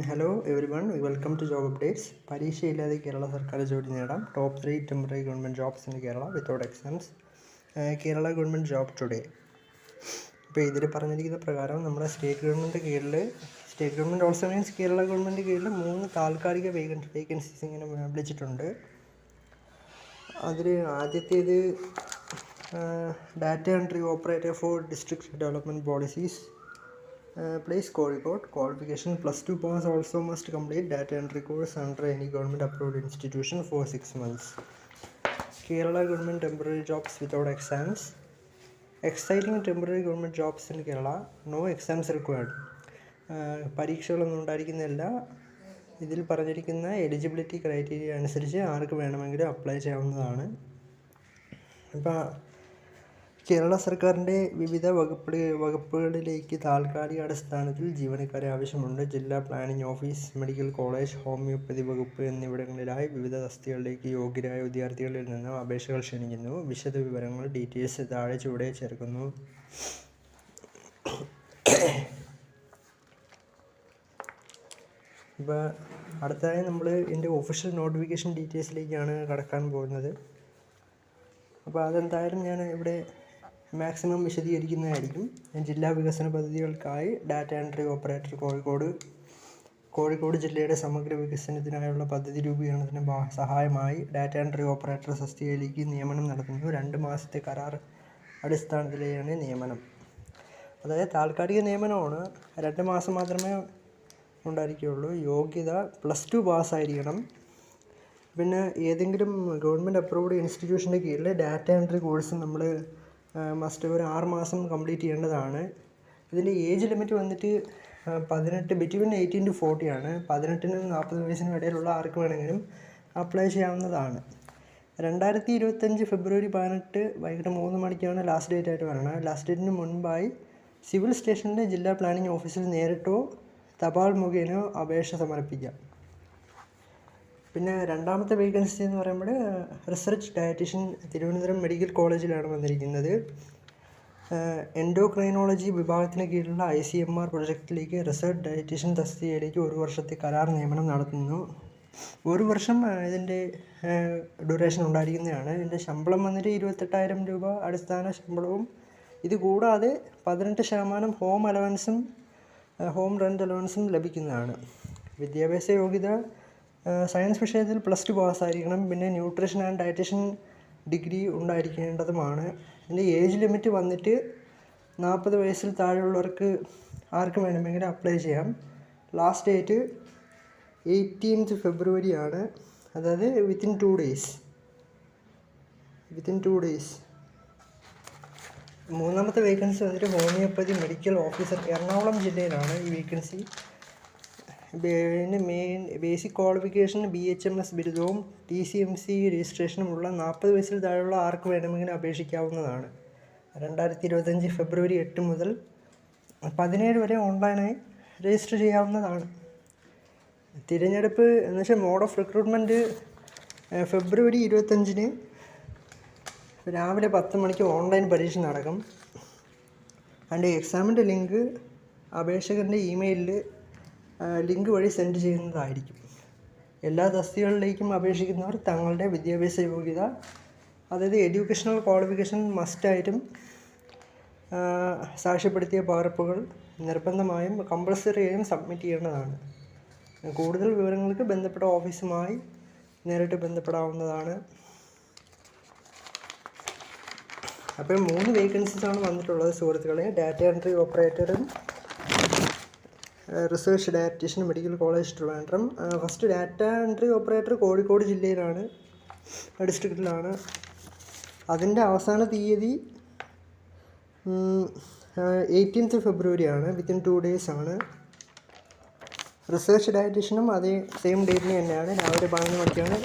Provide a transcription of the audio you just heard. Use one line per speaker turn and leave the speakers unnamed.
Hello everyone, welcome to job updates. പരീക്ഷയില്ലാതെ കേരള സർക്കാർ ജോലി നേടാം. Top 3 temporary government jobs in Kerala without exams. Kerala government job today. ഇപ്പോൾ ഇതിൽ പറഞ്ഞിരിക്കുന്ന പ്രകാരം നമ്മുടെ state government also means Kerala government കീഴിൽ 3 താൽക്കാലിക വേക്കൻസീസ് ഇങ്ങനെ വിളിച്ചിട്ടുണ്ട്. അതിൽ ആദ്യത്തേത് data entry operator for district development policies, place Kozhikode. Qualification +2 pass. Also must complete data entry course under any government approved institution for 6 months. Kerala government temporary jobs without exams. Exciting temporary government jobs in Kerala. No exams required. പരീക്ഷകളൊന്നും ഉണ്ടായിരിക്കുന്നില്ല. ഇതിൽ പറഞ്ഞിരിക്കുന്ന eligibility criteria അനുസരിച്ച് ആർക്ക് വേണമെങ്കിലും apply ചെയ്യാവുന്നതാണ്. ഇപ്പോൾ കേരള സർക്കാരിൻ്റെ വിവിധ വകുപ്പുകളിലേക്ക് താൽക്കാലിക അടിസ്ഥാനത്തിൽ ജീവനക്കാരെ ആവശ്യമുണ്ട്. ജില്ലാ planning office, medical college, homoeopathy വകുപ്പ് എന്നിവിടങ്ങളിലായി വിവിധ തസ്തികകളിലേക്ക് യോഗ്യരായ വിദ്യാർത്ഥികളിൽ നിന്ന് അപേക്ഷകൾ ക്ഷണിക്കുന്നു. വിശദ വിവരങ്ങൾ ഡീറ്റെയിൽസ് താഴെ ചുവടെ ചേർക്കുന്നു. ഇപ്പോൾ അടുത്തതായി നമ്മൾ ഇതിൻ്റെ ഒഫീഷ്യൽ നോട്ടിഫിക്കേഷൻ ഡീറ്റെയിൽസിലേക്കാണ് കടക്കാൻ പോകുന്നത്. അപ്പോൾ അതെന്തായാലും ഞാൻ ഇവിടെ മാക്സിമം വിശദീകരിക്കുന്നതായിരിക്കും. ജില്ലാ വികസന പദ്ധതികൾക്കായി ഡാറ്റ എൻട്രി ഓപ്പറേറ്റർ കോഴിക്കോട് ജില്ലയുടെ സമഗ്ര വികസനത്തിനായുള്ള പദ്ധതി രൂപീകരണത്തിന് സഹായമായി ഡാറ്റ എൻട്രി ഓപ്പറേറ്റർ തസ്തികയിലേക്ക് നിയമനം നടത്തുന്നു. 2 മാസത്തെ കരാർ അടിസ്ഥാനത്തിലാണ് നിയമനം. അതായത് താൽക്കാലിക നിയമനമാണ്. 2 മാസം മാത്രമേ ഉണ്ടായിരിക്കുകയുള്ളൂ. യോഗ്യത +2 പാസ്സായിരിക്കണം. പിന്നെ ഏതെങ്കിലും ഗവൺമെൻറ് അപ്രൂവ്ഡ് ഇൻസ്റ്റിറ്റ്യൂഷൻ്റെ കീഴിൽ ഡാറ്റ എൻട്രി കോഴ്സ് നമ്മൾ മസ്റ്റ് ഒരു 6 മാസം കംപ്ലീറ്റ് ചെയ്യേണ്ടതാണ്. ഇതിൻ്റെ ഏജ് ലിമിറ്റ് വന്നിട്ട് 18 ബിറ്റ്വീൻ 18 to 40 ആണ്. 18-നും 40 വയസ്സിനും ഇടയിലുള്ള ആർക്ക് വേണമെങ്കിലും അപ്ലൈ ചെയ്യാവുന്നതാണ്. 2025 ഫെബ്രുവരി 18 വൈകിട്ട് 3 മണിക്കാണ് ലാസ്റ്റ് ഡേറ്റ് ആയിട്ട് പറയുന്നത്. ലാസ്റ്റ് ഡേറ്റിന് മുൻപായി സിവിൽ സ്റ്റേഷനിലെ ജില്ലാ പ്ലാനിംഗ് ഓഫീസിൽ നേരിട്ടോ തപാൽ മുഖേനയോ അപേക്ഷ സമർപ്പിക്കാം. പിന്നെ രണ്ടാമത്തെ വേക്കൻസി എന്ന് പറയുമ്പോൾ റിസർച്ച് ഡയറ്റീഷ്യൻ തിരുവനന്തപുരം മെഡിക്കൽ കോളേജിലാണ് വന്നിരിക്കുന്നത്. എൻഡോക്രൈനോളജി വിഭാഗത്തിന് കീഴിലുള്ള ICMR പ്രൊജക്റ്റിലേക്ക് റിസർച്ച് ഡയറ്റീഷ്യൻ തസ്തികയിലേക്ക് 1 വർഷത്തെ കരാർ നിയമനം നടത്തുന്നു. 1 വർഷം ഇതിൻ്റെ ഡ്യൂറേഷൻ ഉണ്ടായിരിക്കുന്നതാണ്. ഇതിൻ്റെ ശമ്പളം വന്നിട്ട് 28,000 രൂപ അടിസ്ഥാന ശമ്പളവും ഇത് കൂടാതെ 18% ഹോം റെൻ്റ് അലവൻസും ലഭിക്കുന്നതാണ്. വിദ്യാഭ്യാസ യോഗ്യത സയൻസ് വിഷയത്തിൽ +2 പാസ്സായിരിക്കണം. പിന്നെ ന്യൂട്രീഷൻ ആൻഡ് ഡയറ്റീഷ്യൻ ഡിഗ്രി ഉണ്ടായിരിക്കേണ്ടതുമാണ്. ഇതിൻ്റെ ഏജ് ലിമിറ്റ് വന്നിട്ട് 40 വയസ്സിൽ താഴെയുള്ളവർക്ക് ആർക്ക് വേണമെങ്കിലും അപ്ലൈ ചെയ്യാം. ലാസ്റ്റ് ഡേറ്റ് 18th ഫെബ്രുവരി ആണ്. അതായത് വിത്തിൻ 2 ഡേയ്സ്. മൂന്നാമത്തെ വേക്കൻസി വന്നിട്ട് ഹോമിയോപ്പതി മെഡിക്കൽ ഓഫീസർ, എറണാകുളം ജില്ലയിലാണ് ഈ വേക്കൻസി. ബേസിക് ക്വാളിഫിക്കേഷൻ BHMS ബിരുദവും TCMC രജിസ്ട്രേഷനുമുള്ള 40 വയസ്സിൽ താഴെയുള്ള ആർക്ക് വേണമെങ്കിലും അപേക്ഷിക്കാവുന്നതാണ്. 2025 ഫെബ്രുവരി 8 മുതൽ 17 വരെ ഓൺലൈനായി രജിസ്റ്റർ ചെയ്യാവുന്നതാണ്. തിരഞ്ഞെടുപ്പ് എന്ന് വെച്ചാൽ മോഡ് ഓഫ് റിക്രൂട്ട്മെൻറ്റ് ഫെബ്രുവരി 25 രാവിലെ 10 മണിക്ക് ഓൺലൈൻ പരീക്ഷ നടക്കും. അതിൻ്റെ എക്സാമിൻ്റെ ലിങ്ക് അപേക്ഷകൻ്റെ ഇമെയിലിൽ ലിങ്ക് വഴി സെൻഡ് ചെയ്യുന്നതായിരിക്കും. എല്ലാ തസ്തികകളിലേക്കും അപേക്ഷിക്കുന്നവർ തങ്ങളുടെ വിദ്യാഭ്യാസ യോഗ്യത, അതായത് എഡ്യൂക്കേഷണൽ ക്വാളിഫിക്കേഷൻ മസ്റ്റായിട്ടും സാക്ഷ്യപ്പെടുത്തിയ പകർപ്പുകൾ നിർബന്ധമായും കമ്പൾസറിയായും സബ്മിറ്റ് ചെയ്യേണ്ടതാണ്. കൂടുതൽ വിവരങ്ങൾക്ക് ബന്ധപ്പെട്ട ഓഫീസുമായി നേരിട്ട് ബന്ധപ്പെടാവുന്നതാണ്. അപ്പോൾ 3 വേക്കൻസീസാണ് വന്നിട്ടുള്ളത് സുഹൃത്തുക്കളെ. ഡാറ്റ എൻട്രി ഓപ്പറേറ്ററും research dietitian medical college Trivandrum. First data entry operator Kozhikode ജില്ലയിലാണ്, ഡിസ്ട്രിക്റ്റിലാണ്. അതിൻ്റെ അവസാന തീയതി 18th ഫെബ്രുവരി ആണ്. വിത്തിൻ 2 days ആണ്. റിസർച്ച് ഡയറ്റീഷ്യനും അതേ സെയിം ഡേറ്റിന് തന്നെയാണ്. രാവിലെ 11 മണിക്കാണ്